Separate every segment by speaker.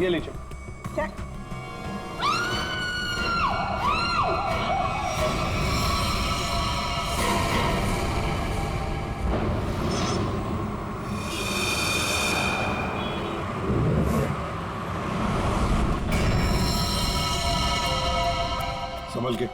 Speaker 1: ये लीजिए।
Speaker 2: चल।
Speaker 3: संभल के।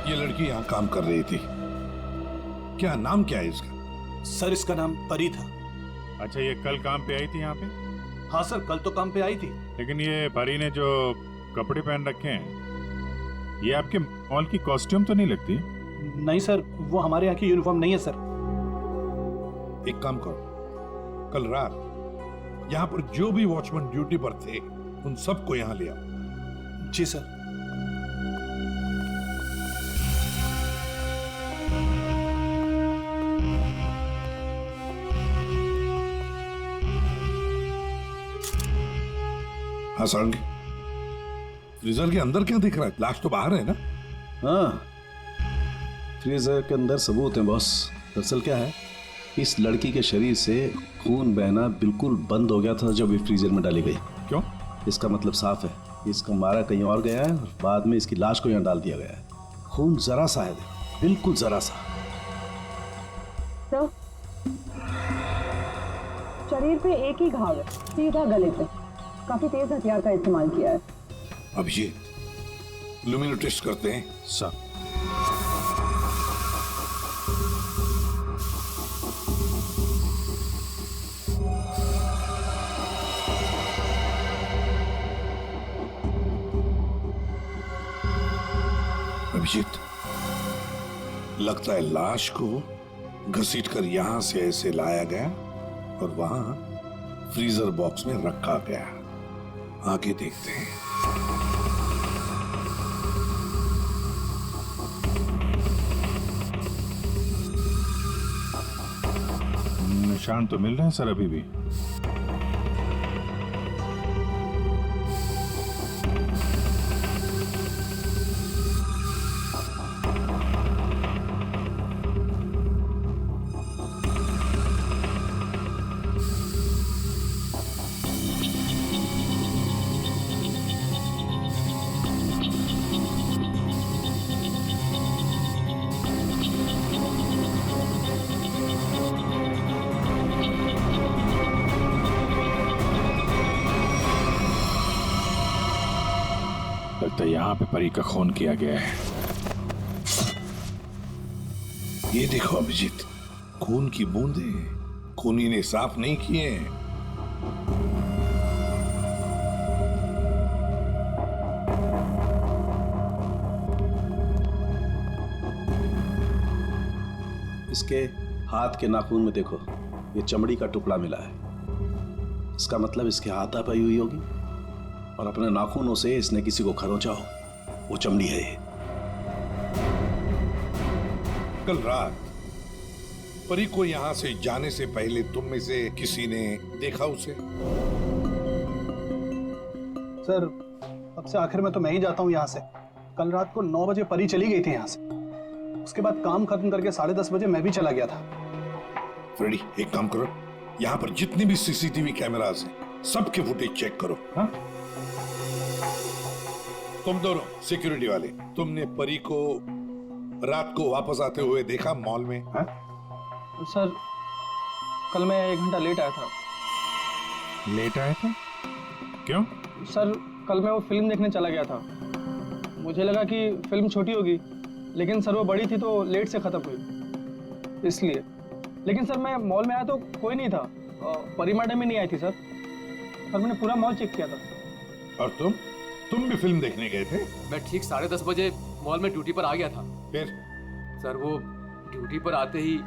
Speaker 3: ये लड़की यहां काम कर रही थी, क्या नाम क्या है इसका?
Speaker 1: सर इसका नाम परी था।
Speaker 4: अच्छा, ये कल काम पे आई थी यहाँ पे?
Speaker 1: हाँ सर, कल तो काम पे आई थी।
Speaker 4: लेकिन ये परी ने जो कपड़े पहन रखे हैं, ये आपके मॉल की कॉस्ट्यूम तो नहीं लगती?
Speaker 1: नहीं सर, वो हमारे यहाँ की यूनिफॉर्म नहीं है सर।
Speaker 3: एक काम करो, कल रात यहां पर जो भी वॉचमैन ड्यूटी पर थे उन सबको यहां ले आओ।
Speaker 1: जी सर।
Speaker 3: हाँ सारंगी, फ्रीजर के अंदर क्या दिख रहा है? लाश तो बाहर है ना?
Speaker 5: हाँ, फ्रीजर के अंदर सबूत है बॉस। दरअसल क्या है, इस लड़की के शरीर से खून बहना बिल्कुल बंद हो गया था जब ये फ्रीजर में डाली गई।
Speaker 3: क्यों?
Speaker 5: इसका मतलब साफ है, इसका मारा कहीं और गया है और बाद में इसकी लाश को यहाँ डाल दिया गया है। खून जरा सा है, बिल्कुल जरा सा।
Speaker 2: तो शरीर पे एक ही घाव है, सीधा गले पे। काफी तेज हथियार का इस्तेमाल किया है।
Speaker 3: अभिजीत, लुमिनो टेस्ट करते हैं।
Speaker 4: सर,
Speaker 3: अभिजीत, लगता है लाश को घसीटकर यहां से ऐसे लाया गया और वहां फ्रीजर बॉक्स में रखा गया। आगे देखते हैं।
Speaker 4: निशान तो मिल रहे हैं सर अभी भी। लगता है यहाँ पे परी का खून किया गया है।
Speaker 3: ये देखो अभिजीत, खून की बूंदे खूनी ने साफ नहीं किए हैं।
Speaker 5: इसके हाथ के नाखून में देखो, ये चमड़ी का टुकड़ा मिला है। इसका मतलब इसके हाथापाई हुई होगी और अपने नाखूनों से इसने किसी को खरोंचा हो, वो चमड़ी है ये।
Speaker 3: कल रात परी को यहां से जाने से पहले तुम में से किसी ने देखा उसे?
Speaker 1: सर, अब से आखिर में तो मैं ही जाता हूँ यहाँ से। कल रात को 9 बजे परी चली गई थी यहाँ से। उसके बाद काम खत्म करके 10:30 बजे मैं भी चला गया था।
Speaker 3: फ्रेडी, एक काम करो, यहाँ पर जितने भी सीसीटीवी कैमरास हैं सबके फुटेज चेक करो। हाँ? तुम दोनों सिक्योरिटी वाले, तुमने परी को रात को वापस आते हुए देखा मॉल में? हाँ?
Speaker 1: सर, कल मैं 1 घंटा लेट आया था।
Speaker 4: लेट आए थे? क्यों?
Speaker 1: सर, कल मैं वो फिल्म देखने चला गया था। मुझे लगा कि फिल्म छोटी होगी, लेकिन सर वो बड़ी थी तो लेट से खत्म हुई, इसलिए। लेकिन सर मैं मॉल में आया तो कोई नहीं था। परी मैडम ही नहीं आई थी सर। मैंने पूरा मॉल चेक किया था।
Speaker 3: और तुम भी फिल्म देखने गए थे?
Speaker 6: मैं ठीक 10:30 बजे मॉल में ड्यूटी पर आ गया था।
Speaker 3: फिर?
Speaker 6: सर वो ड्यूटी पर आते ही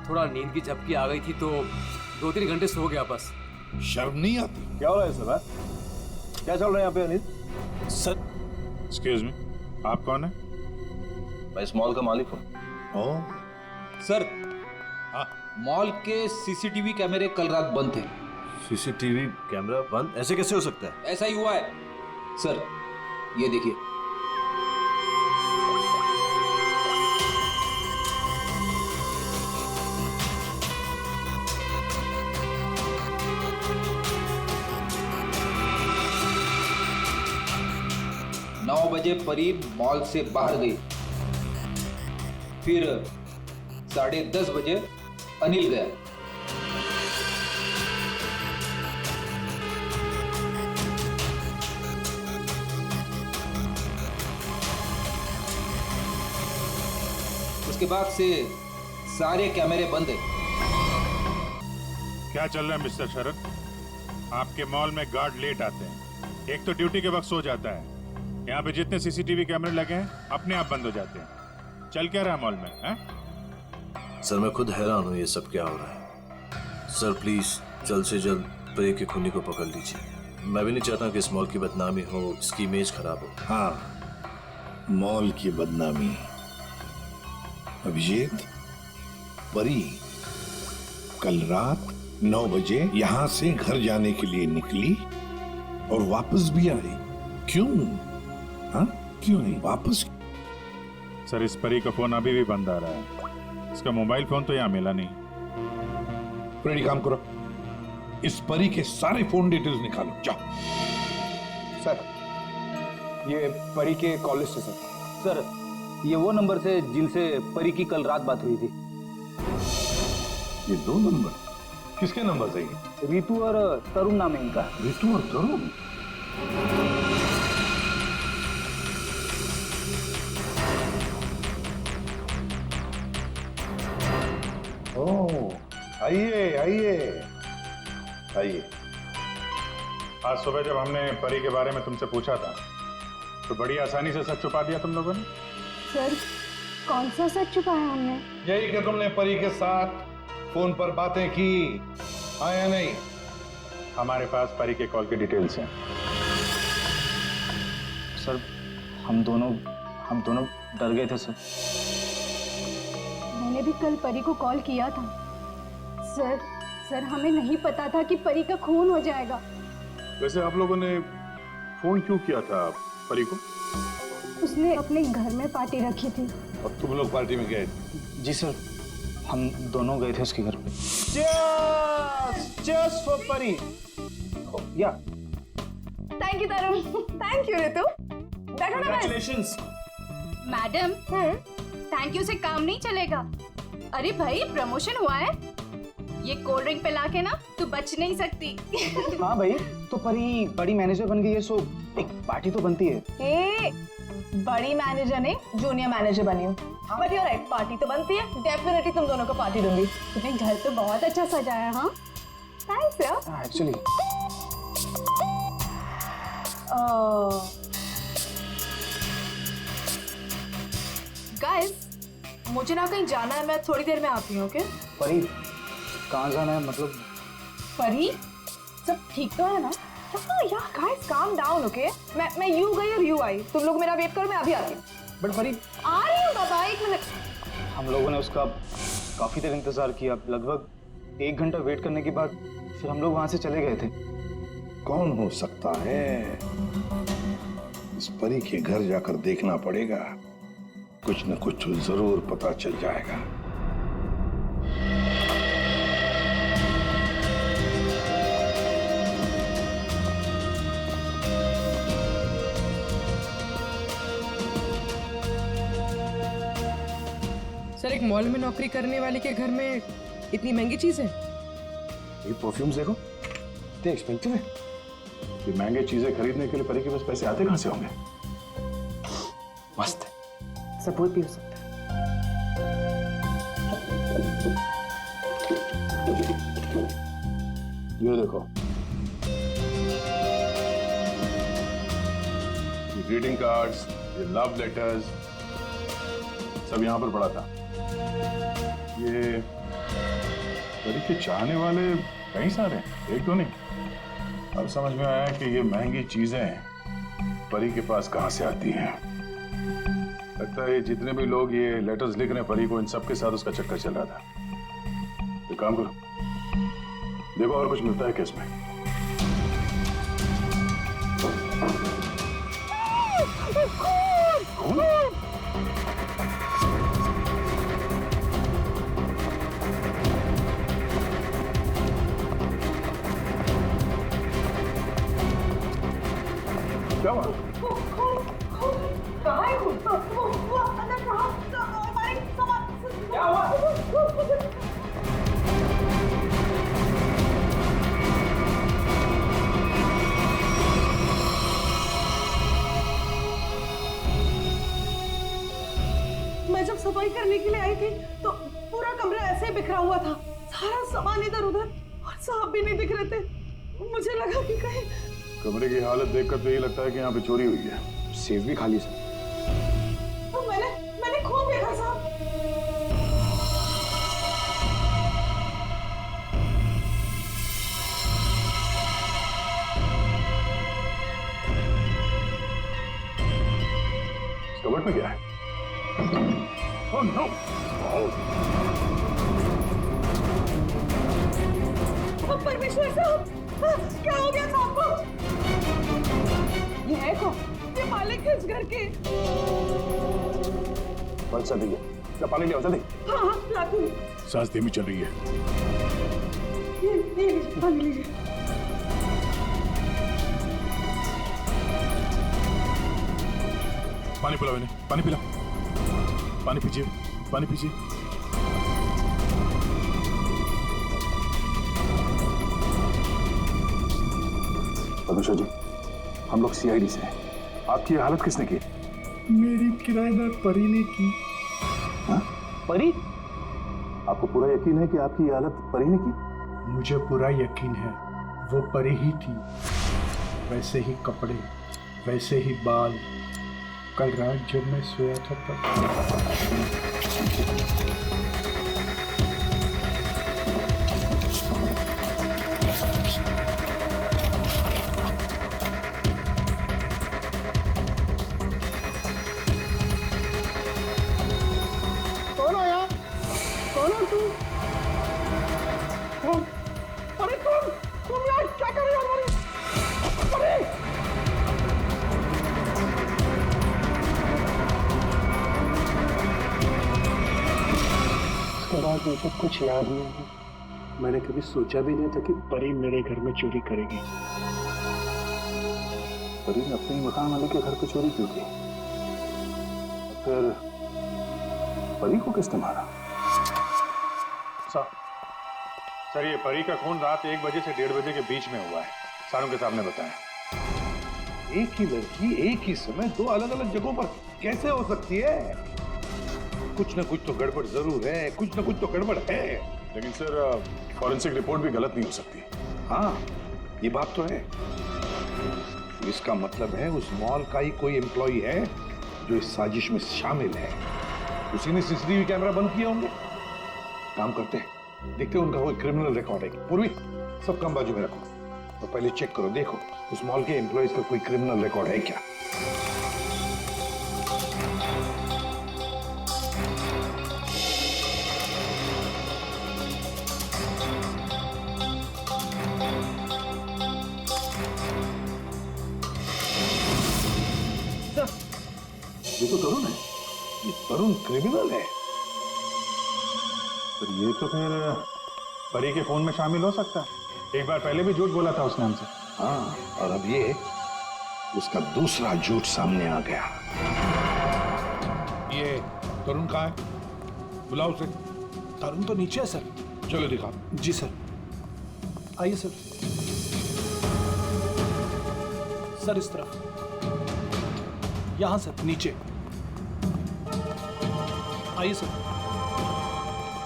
Speaker 6: थोड़ा नींद की झपकी आ गई थी तो 2-3 घंटे सो गया बस।
Speaker 3: शर्म नहीं आती?
Speaker 5: क्या हो रहा है सर? क्या चल रहा है यहाँ पे अनिल?
Speaker 1: सर,
Speaker 4: एक्सक्यूज मी, आप कौन है?
Speaker 5: मैं इस मॉल का मालिक हूँ।
Speaker 3: ओ,
Speaker 7: सर, मॉल के सीसीटीवी कैमरे कल रात बंद थे।
Speaker 5: सीसीटीवी कैमरा बंद ऐसे कैसे हो सकता है?
Speaker 7: ऐसा ही हुआ है सर, ये देखिए। नौ बजे परी मॉल से बाहर गई, फिर 10:30 बजे अनिल गया। उसके बाद से सारे कैमरे बंद है।
Speaker 4: क्या चल रहा है मिस्टर शरद? आपके मॉल में गार्ड लेट आते हैं, एक तो ड्यूटी के वक्त सो जाता है। यहाँ पे जितने सीसीटीवी कैमरे लगे हैं अपने आप बंद हो जाते हैं। चल क्या रहा है मॉल में है?
Speaker 5: सर मैं खुद हैरान हूँ ये सब क्या हो रहा है। सर प्लीज जल्द से जल्द परी के खूनी को पकड़ लीजिए। मैं भी नहीं चाहता कि इस मॉल की बदनामी हो, इसकी इमेज खराब हो।
Speaker 3: हाँ, मॉल की बदनामी। अभिजीत, परी कल रात 9 बजे यहाँ से घर जाने के लिए निकली और वापस भी आई। क्यों? हाँ, क्यों नहीं वापस?
Speaker 4: सर इस परी का फोन अभी भी बंद आ रहा है, इसका मोबाइल फोन तो यहाँ मिला नहीं।
Speaker 3: फ्रेडी काम करो, इस परी के सारे फोन डिटेल्स निकालो, जाओ।
Speaker 1: सर, ये परी के कॉल लिस्ट है सर।
Speaker 7: सर, ये वो नंबर से जिनसे परी की कल रात बात हुई थी।
Speaker 3: ये 2 नंबर किसके नंबर है?
Speaker 7: रितु और तरुण नाम है इनका।
Speaker 3: रितु और तरुण? ओह, आइए आइए आइए।
Speaker 4: आज सुबह जब हमने परी के बारे में तुमसे पूछा था तो बड़ी आसानी से सच छुपा दिया तुम लोगों ने।
Speaker 8: सर, कौन सा सच छुपाया हमने?
Speaker 3: यही कि तुमने परी के साथ फोन पर बातें की, हाँ या नहीं?
Speaker 4: हमारे पास परी के कॉल की डिटेल्स हैं।
Speaker 1: सर, हम दोनों डर गए थे सर।
Speaker 8: मैंने भी कल परी को कॉल किया था। सर हमें नहीं पता था कि परी का खून हो जाएगा।
Speaker 4: वैसे आप लोगों ने फोन क्यों किया था परी को?
Speaker 8: उसने अपने घर में पार्टी रखी थी।
Speaker 3: और तुम लोग पार्टी में गए?
Speaker 1: जी सर, हम दोनों गए थे उसके घर पे।
Speaker 7: Cheers for परी।
Speaker 1: या
Speaker 2: thank you Tarun, thank you Ritu. बैठो ना बस।
Speaker 8: मैडम, थैंक यू से काम नहीं चलेगा। अरे भाई, प्रमोशन हुआ है, ये कोल्ड ड्रिंक पे लाके ना तू बच नहीं सकती।
Speaker 1: हाँ भाई, तो परी बड़ी मैनेजर बन गई है, सो एक पार्टी तो बनती है।
Speaker 2: ए, बड़ी मैनेजर ने जूनियर मैनेजर बनी हूँ, बट यू राइट, पार्टी तो बनती है। डेफिनेटली तुम दोनों को पार्टी दूंगी।
Speaker 8: तूने घर तो बहुत अच्छा सजाया। हाँ,
Speaker 2: थैंक्स यार।
Speaker 1: एक्चुअली
Speaker 2: गाइस, मुझे ना कहीं जाना है, मैं थोड़ी देर में आती हूँ। ओके?
Speaker 1: परी, कहाँ जाना है? मतलब
Speaker 2: परी, सब ठीक तो है ना? यार गाइस, काम डाउन। ओके, मैं यू गई और यू आई। तुम लोग मेरा वेट करो, मैं अभी आती हूँ।
Speaker 1: बट परी,
Speaker 2: आ रही हूँ बाबा, 1 मिनट।
Speaker 1: हम लोगों ने उसका काफी देर इंतजार किया, लगभग 1 घंटा वेट करने के बाद फिर हम लोग वहां से चले गए थे।
Speaker 3: कौन हो सकता है? इस परी के घर जाकर देखना पड़ेगा, कुछ न कुछ जरूर पता चल जाएगा।
Speaker 9: सर, एक मॉल में नौकरी करने वाले के घर में इतनी महंगी चीज है?
Speaker 3: ये परफ्यूम्स देखो, कितने एक्सपेंसिव है। ये महंगे चीजें खरीदने के लिए परी के पास पैसे आते कहां से होंगे?
Speaker 1: मस्त है, सब कोई पी सकता है।
Speaker 3: ये देखो, ये ग्रीटिंग कार्ड्स, ये लव लेटर्स सब यहां पर पड़ा था। ये परी के चाहने वाले कई सारे, एक तो नहीं। अब समझ में आया कि ये महंगी चीजें परी के पास कहां से आती हैं। लगता है जितने भी लोग ये लेटर्स लिख रहे हैं परी को, इन सब के साथ उसका चक्कर चल रहा था। एक काम करो, देखो और कुछ मिलता है केस में। खून? क्या हुआ?
Speaker 2: कहाँ है खून? वो अंदर कहाँ? हमारे सामान क्या हुआ? मैं जब सफाई करने के लिए आई थी तो पूरा कमरा ऐसे ही बिखरा हुआ था, सारा सामान इधर उधर, और साहब भी नहीं दिख रहे थे। मुझे लगा कि कहीं
Speaker 3: कमरे की हालत देखकर तो यही लगता है कि यहाँ पे चोरी हुई है।
Speaker 1: सेफ भी खाली सर।
Speaker 2: तो मैंने खून देखा साहब।
Speaker 3: कबर्ड में क्या है? Oh no!
Speaker 2: परमेश्वर साहब, क्या हो गया साहब को? ये है कौन? ये मालिक है इस घर के।
Speaker 3: बस चल रही है, क्या पानी ले आओ जल्दी।
Speaker 2: हाँ हाँ लाती हूँ।
Speaker 3: सांस धीमी चल रही है।
Speaker 2: ये लीजिए, पानी लीजिए।
Speaker 3: पानी पिलाओ इन्हें, पानी पिलाओ। पानी पीजिए, पानी पीजिए। परमेश्वर जी, हम लोग सीआईडी से हैं। आपकी ये हालत किसने की?
Speaker 10: मेरी किराएदार परी ने की।
Speaker 3: हाँ?
Speaker 1: परी?
Speaker 3: आपको पूरा यकीन है कि आपकी ये हालत परी ने की?
Speaker 10: मुझे पूरा यकीन है वो परी ही थी। वैसे ही कपड़े, वैसे ही बाल। कल रात जब मैं सोया था तब।
Speaker 2: कौन आया? कौन हो तू? कौन? अरे तुम यार क्या कर रहे हो हमारी? अरे!
Speaker 10: उसके बाद मुझे कुछ याद नहीं है। मैंने कभी सोचा भी नहीं था कि परी मेरे घर में चोरी करेगी।
Speaker 3: परी ने अपने ही मकान वाले के घर पे चोरी क्यों की? फिर परी को किसने मारा?
Speaker 4: सर ये परी का खून रात 1 बजे से 1:30 बजे के बीच में हुआ है, सारों के सामने बताया।
Speaker 3: एक ही लड़की एक ही समय दो अलग अलग जगहों पर कैसे हो सकती है? कुछ ना कुछ तो गड़बड़ जरूर है, कुछ ना कुछ तो गड़बड़ है। लेकिन सर फॉरेंसिक रिपोर्ट भी गलत नहीं हो सकती। हाँ, ये बात तो है। इसका मतलब है उस मॉल का ही कोई एम्प्लॉई है जो इस साजिश में शामिल है। उसी ने सीसीटीवी कैमरा बंद किया होंगे। काम करते हैं, देखते हैं उनका कोई क्रिमिनल रिकॉर्ड है। पूर्वी, सब काम बाजू में रखो, तो पहले चेक करो, देखो उस मॉल के एम्प्लॉइज का कोई क्रिमिनल रिकॉर्ड है क्या। ये तो तरुण है, ये तरुण क्रिमिनल है।
Speaker 4: तो ये तो फिर परी के खून में शामिल हो सकता है। एक बार पहले भी झूठ बोला था उसने हमसे।
Speaker 3: हाँ, और अब ये उसका दूसरा झूठ सामने आ गया।
Speaker 10: ये तरुण कहाँ है? बुलाओ उसे। तरुण तो नीचे है सर। चलो दिखाओ। जी सर। आइए सर। सर इस तरफ। यहां सर, नीचे। आइए सर।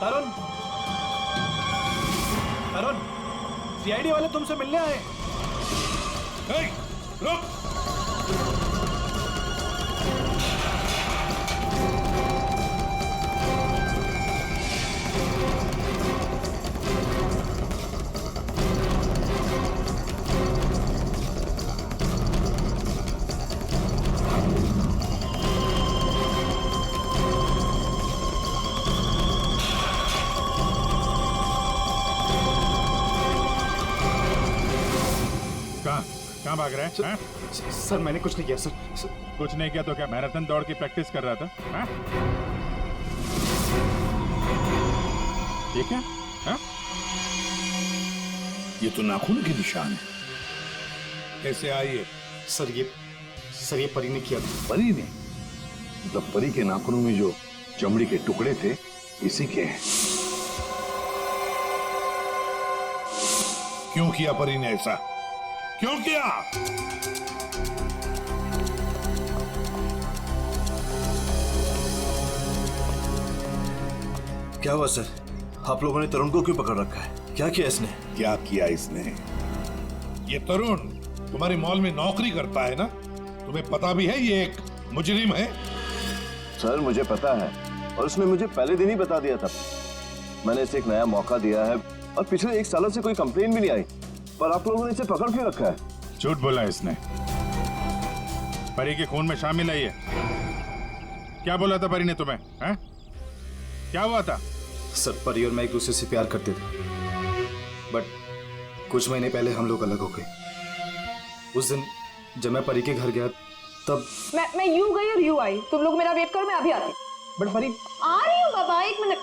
Speaker 10: तरुण, तरुण, सीआईडी वाले तुमसे मिलने आए। रुक।
Speaker 4: कहाँ भाग रहा है?
Speaker 10: सर मैंने कुछ नहीं किया सर।
Speaker 4: कुछ नहीं किया तो क्या मैराथन दौड़ की प्रैक्टिस कर रहा था? हाँ? ये क्या? हाँ?
Speaker 3: ये तो नाखून के निशान है। कैसे आई है?
Speaker 10: सर ये परी ने किया।
Speaker 3: परी ने? मतलब परी के नाखूनों में जो चमड़ी के टुकड़े थे इसी के हैं। क्यों किया परी ने ऐसा? क्यों किया?
Speaker 5: क्या हुआ सर? आप लोगों ने तरुण को क्यों पकड़ रखा है? क्या किया इसने?
Speaker 3: क्या किया इसने? ये तरुण तुम्हारी मॉल में नौकरी करता है ना? तुम्हें पता भी है ये एक मुजरिम है?
Speaker 11: सर मुझे पता है और उसने मुझे पहले दिन ही बता दिया था। मैंने इसे एक नया मौका दिया है और पिछले 1 साल से कोई कंप्लेन भी नहीं आई, पर आप लोगों ने इसे पकड़ क्यों रखा है?
Speaker 4: झूठ बोला इसने। परी के खून में शामिल है ये। क्या बोला था परी ने तुम्हें? हैं? क्या हुआ था?
Speaker 10: सर परी और मैं एक दूसरे से प्यार करते थे, बट कुछ महीने पहले हम लोग अलग हो गए। उस दिन जब मैं परी के घर गया तब
Speaker 2: मैं यू गई और यू आई। तुम लोग मेरा वेट करो, मैं अभी आती।
Speaker 1: बट परी,
Speaker 2: आ रही हूँ बाबा, 1 मिनट।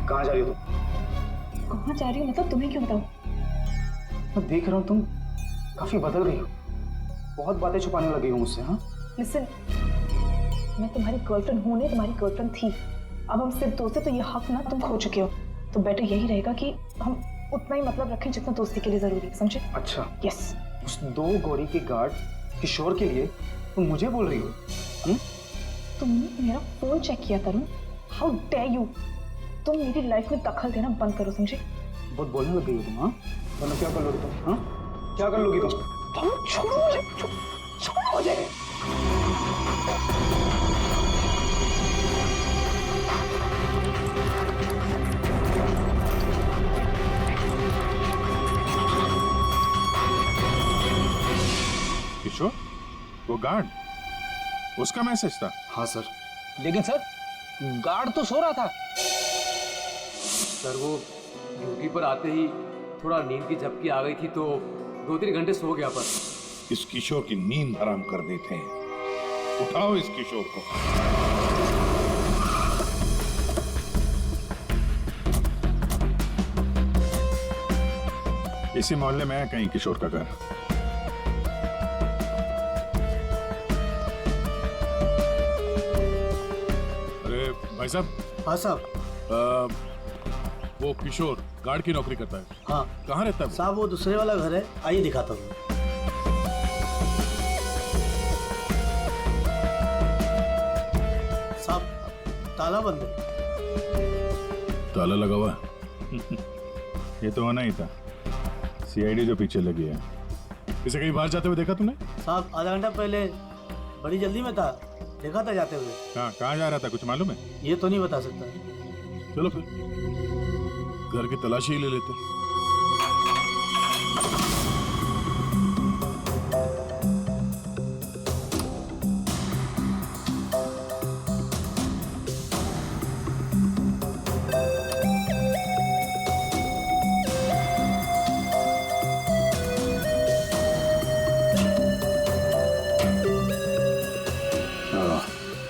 Speaker 1: कहाँ जा रही हो तुम?
Speaker 2: कहाँ जा रही हूँ मतलब तुम्हें क्यों बताऊँ?
Speaker 1: मैं देख रहा हूँ तुम काफी बदल गई हो। बहुत बातें छुपाने लगी हो मुझसे। हाँ
Speaker 2: लिसन, मैं तुम्हारी गर्लफ्रेंड हूँ नहीं, तुम्हारी गर्लफ्रेंड थी। अब हम सिर्फ दोस्त हैं तो ये हक ना तुम खो चुके हो। तो बेटर यही रहेगा कि हम उतना ही मतलब रखें जितना दोस्ती के लिए जरूरी है, समझे?
Speaker 1: अच्छा,
Speaker 2: यस।
Speaker 1: उस 2 गौरी के गार्ड किशोर के लिए तुम मुझे बोल रही हो?
Speaker 2: तुमने मेरा फोन चेक किया तरुण, हाउ डेयर यू। तुम मेरी लाइफ में दखल देना बंद करो, समझे?
Speaker 1: बहुत बोलने लग गई हो तुम। हाँ, वरना क्या कर लोगी तुम? हाँ, क्या कर लोगी तुम?
Speaker 2: छोड़ो मुझे, छोड़ो मुझे।
Speaker 4: किशोर, वो गार्ड, उसका मैसेज था?
Speaker 10: हाँ सर।
Speaker 7: लेकिन सर गार्ड तो सो रहा था।
Speaker 6: सर वो ड्यूटी पर आते ही थोड़ा नींद की झपकी आ गई थी तो 2-3 घंटे सो गया। पर
Speaker 3: इस किशोर की नींद हराम कर देते हैं। उठाओ इस किशोर को।
Speaker 4: इसी मोहल्ले में है कहीं किशोर का घर। अरे भाई साहब।
Speaker 10: हाँ साहब।
Speaker 4: वो किशोर गार्ड की नौकरी करता है।
Speaker 10: हाँ।
Speaker 4: कहाँ रहता है?
Speaker 10: साहब वो दूसरे वाला घर है, आइए दिखाता हूँ। साहब ताला बंद है।
Speaker 4: ताला लगा हुआ है। ये तो होना ही था। सीआईडी जो पीछे लगी है। इसे कहीं बाहर जाते हुए देखा तूने?
Speaker 10: साहब आधा घंटा पहले बड़ी जल्दी में था, देखा था जाते हुए।
Speaker 4: कहाँ जा रहा था, कुछ मालूम है?
Speaker 10: ये तो नहीं बता सकता।
Speaker 4: चलो फिर घर की तलाशी ही ले लेते।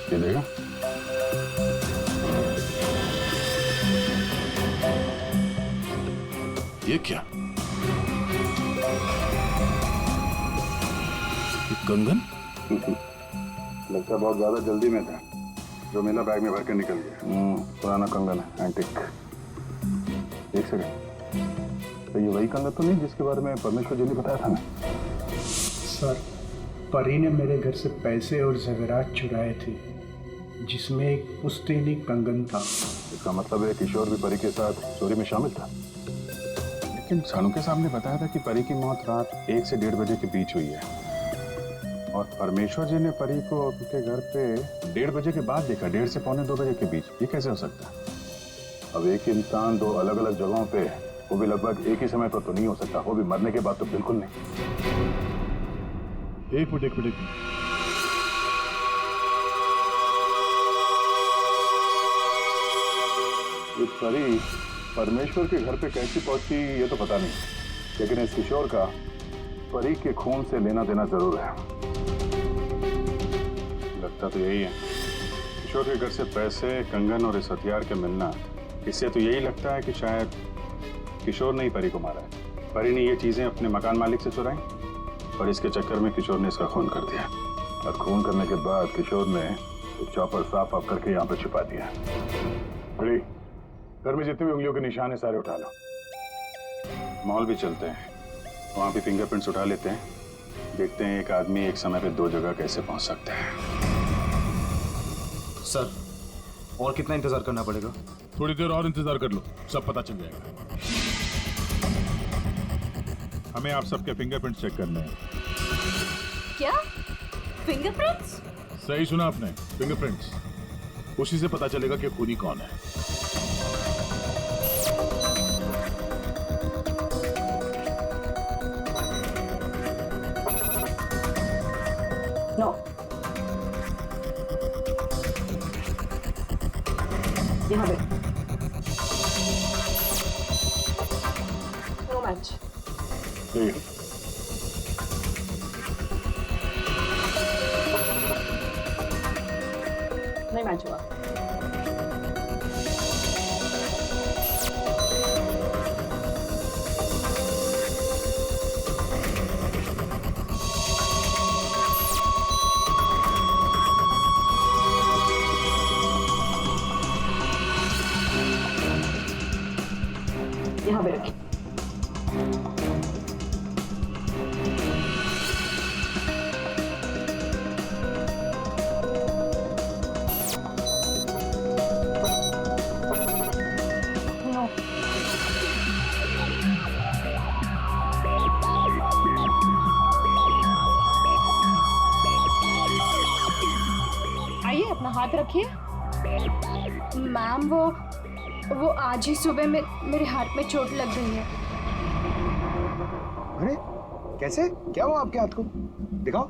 Speaker 4: ये देगा? ये क्या? ये कंगन?
Speaker 3: लगता बहुत ज्यादा जल्दी में था, जो मेरा बैग में भर के निकल गया। पुराना कंगन है, एंटिक। एक सेकंड, तो ये वही कंगन तो नहीं जिसके बारे में परमेश्वर जी ने बताया था ना?
Speaker 10: सर परी ने मेरे घर से पैसे और ज़ेवरात चुराए थे, जिसमें एक पुश्तैनी कंगन था।
Speaker 3: इसका मतलब है किशोर भी परी के साथ चोरी में शामिल था। लेकिन सानू के साहब ने बताया था कि परी की मौत रात 1 से 1:30 बजे के बीच हुई है,
Speaker 4: और परमेश्वर जी ने परी को उनके घर पे 1:30 बजे के बाद देखा, 1:30 से 1:45 बजे के बीच। ये कैसे हो सकता है?
Speaker 3: अब एक इंसान दो अलग अलग जगहों पे, वो भी लगभग एक ही समय पर तो नहीं हो सकता, वो भी मरने के बाद तो बिल्कुल नहीं।
Speaker 4: एक मिनट।
Speaker 3: ये परी परमेश्वर के घर पे कैसी पहुंची ये तो पता नहीं, लेकिन इस किशोर का परी के खून से लेना देना जरूर है।
Speaker 4: लगता तो यही है। किशोर के घर से पैसे, कंगन और इस हथियार के मिलना, इससे तो यही लगता है कि शायद किशोर ने ही परी को मारा है। परी ने ये चीजें अपने मकान मालिक से चुराई और इसके चक्कर में किशोर ने इसका खून कर दिया।
Speaker 3: और खून करने के बाद किशोर ने चॉपर साफ ऑफ करके यहाँ पे छिपा दिया। बड़ी घर में जितने भी उंगलियों के निशान है सारे उठा लो।
Speaker 4: मॉल भी चलते हैं, वहां भी फिंगरप्रिंट्स उठा लेते हैं, देखते हैं एक आदमी एक समय पे 2 जगह कैसे पहुंच सकता है।
Speaker 5: सर, और कितना इंतजार करना पड़ेगा?
Speaker 4: थोड़ी देर और इंतजार कर लो, सब पता चल जाएगा। हमें आप सबके फिंगरप्रिंट्स चेक करने हैं।
Speaker 8: क्या फिंगरप्रिंट्स?
Speaker 4: सही सुना आपने, फिंगरप्रिंट्स। उसी से पता चलेगा कि खूनी कौन है।
Speaker 2: नो, यहाँ पे नो मैच। नहीं मैच हुआ। यहाँ पे रखिए। नो, आइए अपना हाथ रखिए।
Speaker 8: मैम वो आज ही सुबह मेरे हाथ में चोट लग गई है।
Speaker 12: अरे कैसे, क्या हुआ आपके हाथ को? दिखाओ।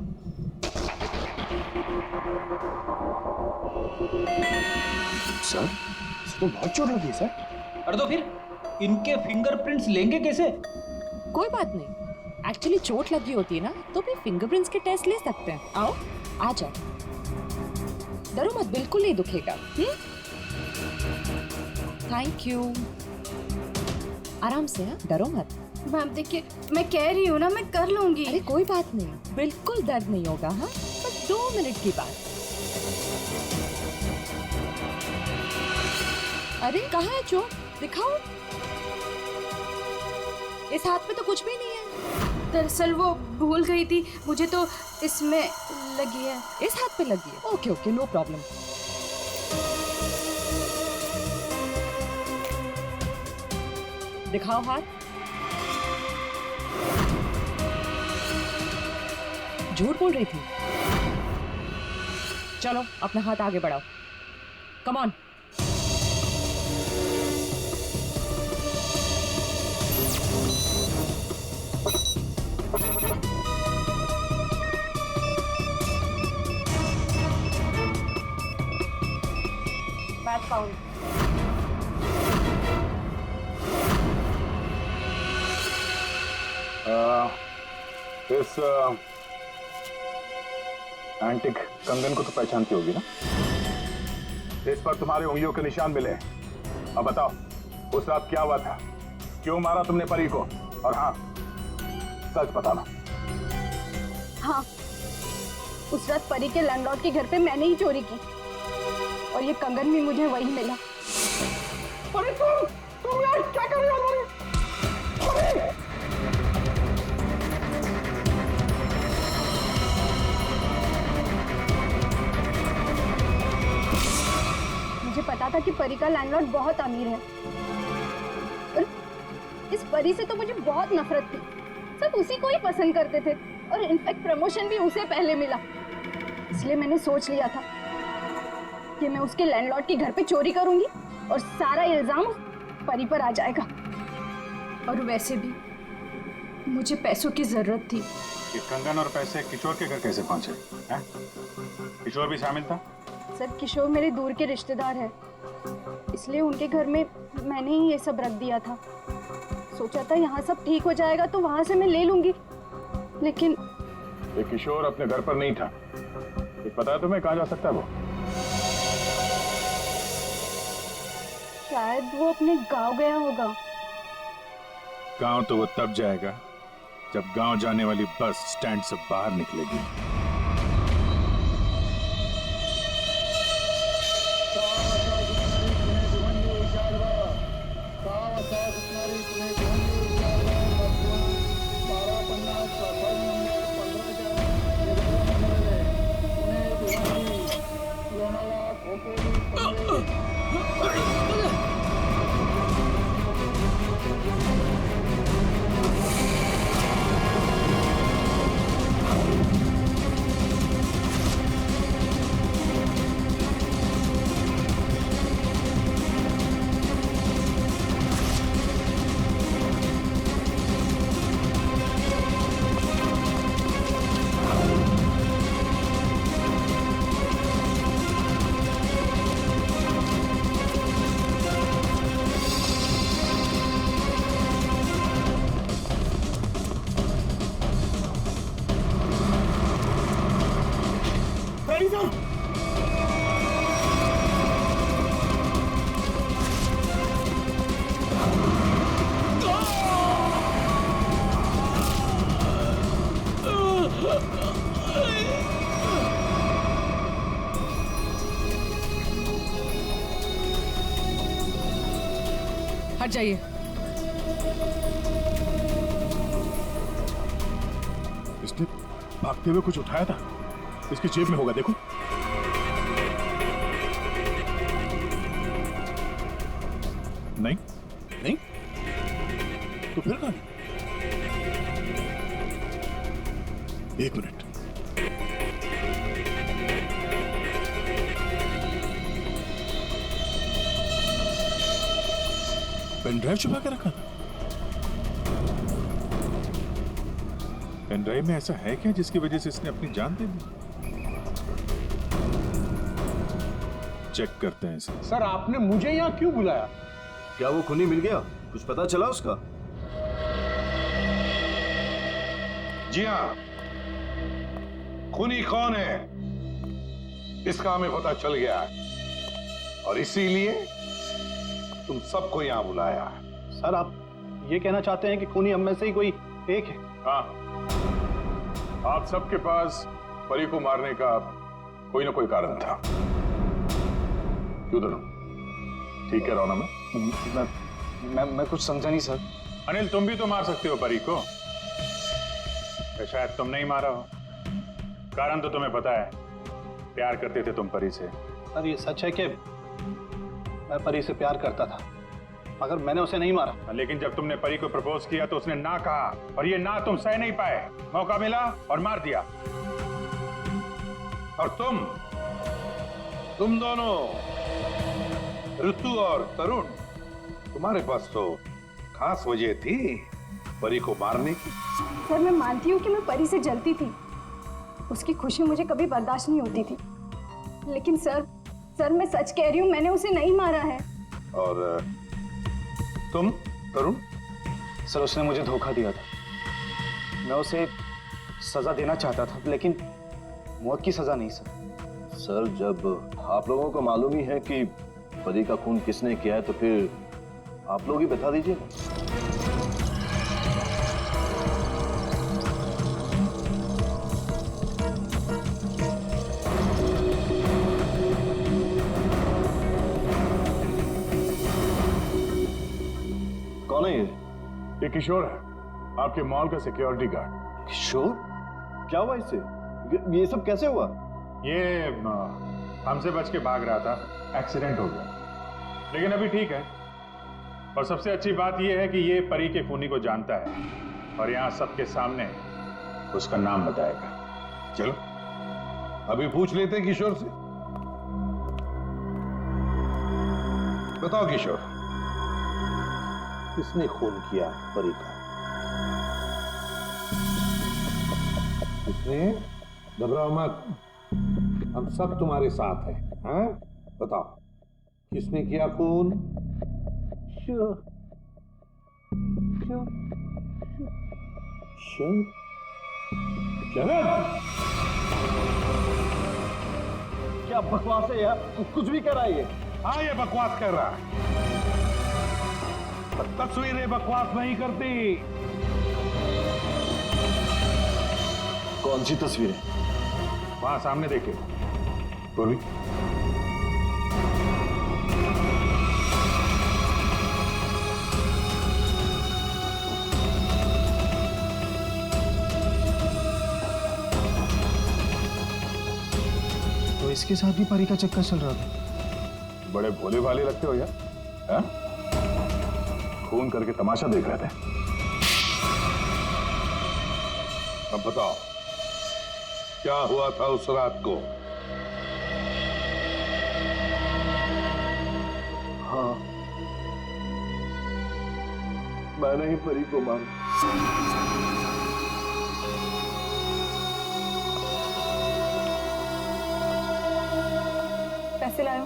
Speaker 12: सर, इसको तो बहुत चोट लगी है सर।
Speaker 7: अरे तो फिर इनके फिंगरप्रिंट्स लेंगे कैसे?
Speaker 13: कोई बात नहीं, एक्चुअली चोट लगी होती है ना तो भी फिंगरप्रिंट्स के टेस्ट ले सकते हैं। आओ, आ जाओ, डरो मत, बिल्कुल नहीं दुखेगा। थैंक यू, आराम से, हाँ, डरो मत।
Speaker 8: मैम देखिए, मैं कह रही हूँ ना, मैं कर लूंगी।
Speaker 13: अरे कोई बात नहीं, बिल्कुल दर्द नहीं होगा। हाँ, बस 2 मिनट की बात। अरे कहाँ है चोट, दिखाओ। इस हाथ पे तो कुछ भी नहीं है।
Speaker 8: दरअसल वो भूल गई थी, मुझे तो इसमें लगी है।
Speaker 13: इस हाथ पे लगी है? Okay okay, no problem. दिखाओ हाथ। झूठ बोल रही थी। चलो अपना हाथ आगे बढ़ाओ, कम ऑन।
Speaker 2: Match foul.
Speaker 3: इस एंटिक कंगन को तो पहचानती होगी ना? इस पर तुम्हारी उंगलियों के निशान मिले। अब बताओ, उस रात क्या हुआ था? क्यों मारा तुमने परी को? और हाँ, सच बताना।
Speaker 8: हाँ, उस रात परी के लैंडलॉर्ड के घर पे मैंने ही चोरी की और ये कंगन भी मुझे वही मिला।
Speaker 1: अरे तुम यार क्या कर रहे हो?
Speaker 8: मुझे पता था कि परी का लैंडलॉर्ड बहुत अमीर है। इस परी से तो मुझे बहुत नफरत थी, सब उसी को ही पसंद करते थे। और इनफैक्ट प्रमोशन भी उसे पहले मिला। इसलिए मैंने सोच लिया था कि मैं उसके लैंडलॉर्ड के घर पे चोरी करूंगी और सारा इल्जाम परी पर आ जाएगा। और वैसे भी मुझे पैसों की जरूरत थी।
Speaker 4: ये कंगन और पैसे किशोर के घर कैसे पहुंचे हैं? किशोर भी शामिल था?
Speaker 8: सर किशोर मेरे दूर के रिश्तेदार है, इसलिए उनके घर में मैंने ही ये सब रख दिया था। सोचा था यहाँ सब ठीक हो जाएगा तो वहां से मैं ले लूंगी, लेकिन
Speaker 4: ये किशोर अपने घर पर नहीं था। ये पता है तुम्हें कहाँ जा सकता है वो?
Speaker 8: शायद वो अपने गांव गया होगा।
Speaker 4: गांव तो वो तब जाएगा जब गांव जाने वाली बस स्टैंड से बाहर निकलेगी।
Speaker 9: हट जाइए।
Speaker 4: इसने भागते हुए कुछ उठाया था, इसकी जेब में होगा, देखो। नहीं नहीं तो फिर कहां? एक मिनट। पेन ड्राइव छुपा के रखा था। पेन ड्राइव में ऐसा है क्या जिसकी वजह से इसने अपनी जान दे दी? चेक करते हैं इसे।
Speaker 10: सर आपने मुझे यहाँ क्यों बुलाया?
Speaker 11: क्या वो खूनी मिल गया? कुछ पता चला उसका?
Speaker 3: जी हाँ, खूनी कौन है इसका हमें पता चल गया है और इसीलिए तुम सबको यहां बुलाया है।
Speaker 10: सर आप ये कहना चाहते हैं कि खूनी हम में से ही कोई एक है?
Speaker 4: हाँ, आप सबके पास परी को मारने का कोई ना कोई कारण था। क्यों दोनों ठीक है रौना?
Speaker 1: मैं कुछ समझा नहीं सर।
Speaker 4: अनिल, तुम भी तो मार सकते हो परी को। शायद तुम नहीं मारा हो। कारण तो तुम्हें पता है, प्यार करते थे तुम परी से।
Speaker 10: सर ये सच है कि मैं परी से प्यार करता था, मगर मैंने उसे नहीं मारा।
Speaker 4: लेकिन जब तुमने परी को प्रपोज किया तो उसने ना कहा, और ये ना तुम सह नहीं पाए। मौका मिला और मार दिया।
Speaker 3: और तुम दोनों, ऋतु और तरुण, तुम्हारे पास तो खास वजह थी परी को मारने की।
Speaker 8: सर मैं मानती हूँ कि मैं परी से जलती थी, उसकी खुशी मुझे कभी बर्दाश्त नहीं होती थी, लेकिन सर मैं सच कह रही हूँ, मैंने उसे नहीं मारा है।
Speaker 3: और तुम तरुण?
Speaker 1: सर उसने मुझे धोखा दिया था। मैं उसे सजा देना चाहता था, लेकिन मौत की सजा नहीं सर।
Speaker 11: सर जब आप लोगों को मालूम ही है कि परी का खून किसने किया है तो फिर आप लोग ही बता दीजिए ना। कौन है ये?
Speaker 4: ये किशोर है, आपके मॉल का सिक्योरिटी गार्ड।
Speaker 11: किशोर? क्या हुआ इससे? ये सब कैसे हुआ?
Speaker 4: ये हमसे बच के भाग रहा था, एक्सीडेंट हो गया, लेकिन अभी ठीक है। और सबसे अच्छी बात यह है कि ये परी के खूनी को जानता है और यहाँ सबके सामने उसका नाम बताएगा।
Speaker 3: चलो अभी पूछ लेते हैं किशोर से। बताओ किशोर, किसने खून किया परी का? किसने? घबराओ मत, हम सब तुम्हारे साथ हैं। हाँ बताओ, किसने किया खून?
Speaker 11: क्या बकवास है यार, कुछ भी कर रहा है ये।
Speaker 3: हाँ ये बकवास कर रहा है, पर तस्वीरें बकवास नहीं करती।
Speaker 11: कौन सी तस्वीरें?
Speaker 4: वहां सामने देखे पूर्वी।
Speaker 1: तो इसके साथ भी परी का चक्कर चल रहा था।
Speaker 4: बड़े भोले भाले लगते हो यार। हाँ? खून करके तमाशा देख रहे थे।
Speaker 3: अब बताओ क्या हुआ था उस रात को?
Speaker 11: हाँ, मैंने ही परी को मारा।
Speaker 2: पैसे लायो?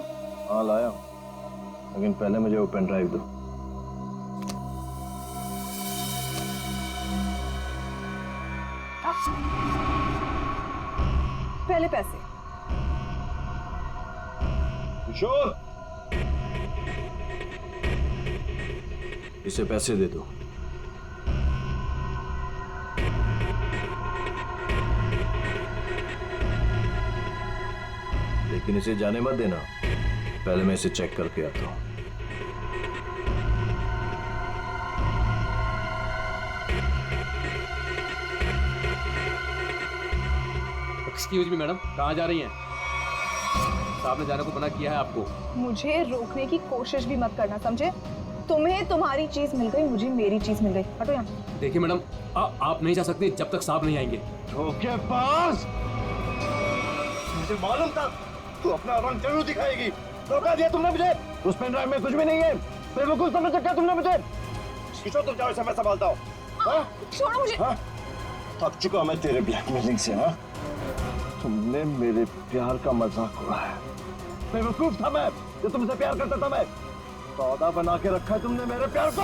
Speaker 11: हाँ लाया, लेकिन पहले मुझे वो पेन ड्राइव दो।
Speaker 2: पहले पैसे।
Speaker 11: किशोर, इसे पैसे दे दो। लेकिन इसे जाने मत देना, पहले मैं इसे चेक करके आता हूं।
Speaker 6: एक्सक्यूज मी मैडम, कहाँ जा रही हैं? साहब ने जाने को मना किया है आपको।
Speaker 2: मुझे रोकने की कोशिश भी मत करना, समझे? तुम्हें तुम्हारी चीज मिल गई, मुझे मेरी चीज मिल गई। हटो यहाँ।
Speaker 6: देखिए मैडम, आप नहीं जा सकते जब तक साहब नहीं आएंगे।
Speaker 11: धोखेबाज! मुझे मालूम था तू अपना रंग जरूर दिखाएगी। धोखा दिया तुमने मुझे। उस पेन ड्राइव में कुछ भी नहीं है। बेवकूफ समझ रखा तुमने मुझे। किशोर तुम जाओ, इसे मैं संभालता हूँ।
Speaker 2: छोड़ो मुझे।
Speaker 11: हाँ? थक चुका मैं तेरे ब्लैकमेलिंग से। हाँ, तुमने मेरे प्यार का मजाक उड़ाया। बेवकूफ था मैं जो तुमसे प्यार करता था। मैं सौदा बना के रखा है तुमने मेरे प्यार को।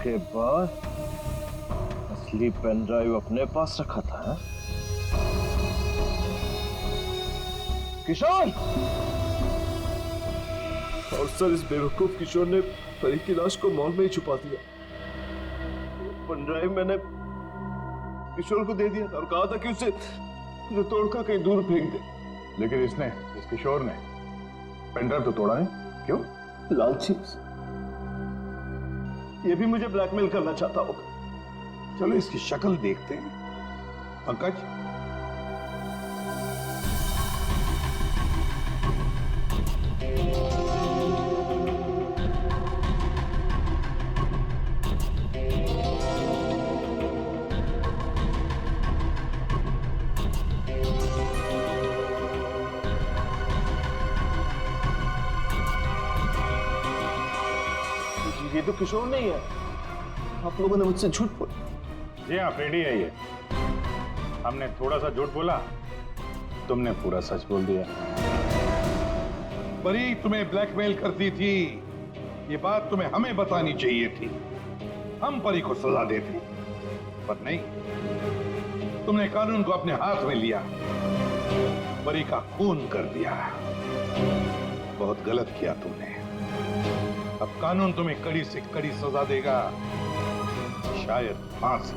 Speaker 11: के बाद असली पेन ड्राइव अपने पास रखा था। है? किशोर! और सर, इस बेवकूफ किशोर ने परी की लाश को मॉल में ही छुपा दिया। पेन ड्राइव मैंने किशोर को दे दिया था और कहा था कि उसे तोड़कर कहीं दूर फेंक दे।
Speaker 4: लेकिन इसने, इस किशोर ने पेन ड्राइव तो तोड़ा नहीं, क्यों?
Speaker 11: लालची। ये भी मुझे ब्लैकमेल करना चाहता होगा।
Speaker 3: चलो इसकी शक्ल देखते हैं। पंकज,
Speaker 11: ये तो किशोर नहीं है। आप लोगों ने मुझसे झूठ बोला।
Speaker 4: जी हाँ, पेडी है ये। हमने थोड़ा सा झूठ बोला, तुमने पूरा सच बोल दिया।
Speaker 3: परी तुम्हें ब्लैकमेल करती थी, ये बात तुम्हें हमें बतानी चाहिए थी। हम परी को सजा देते, पर नहीं, तुमने कानून को अपने हाथ में लिया, परी का खून कर दिया। बहुत गलत किया तुमने। अब कानून तुम्हें कड़ी से कड़ी सजा देगा, शायद फांसी।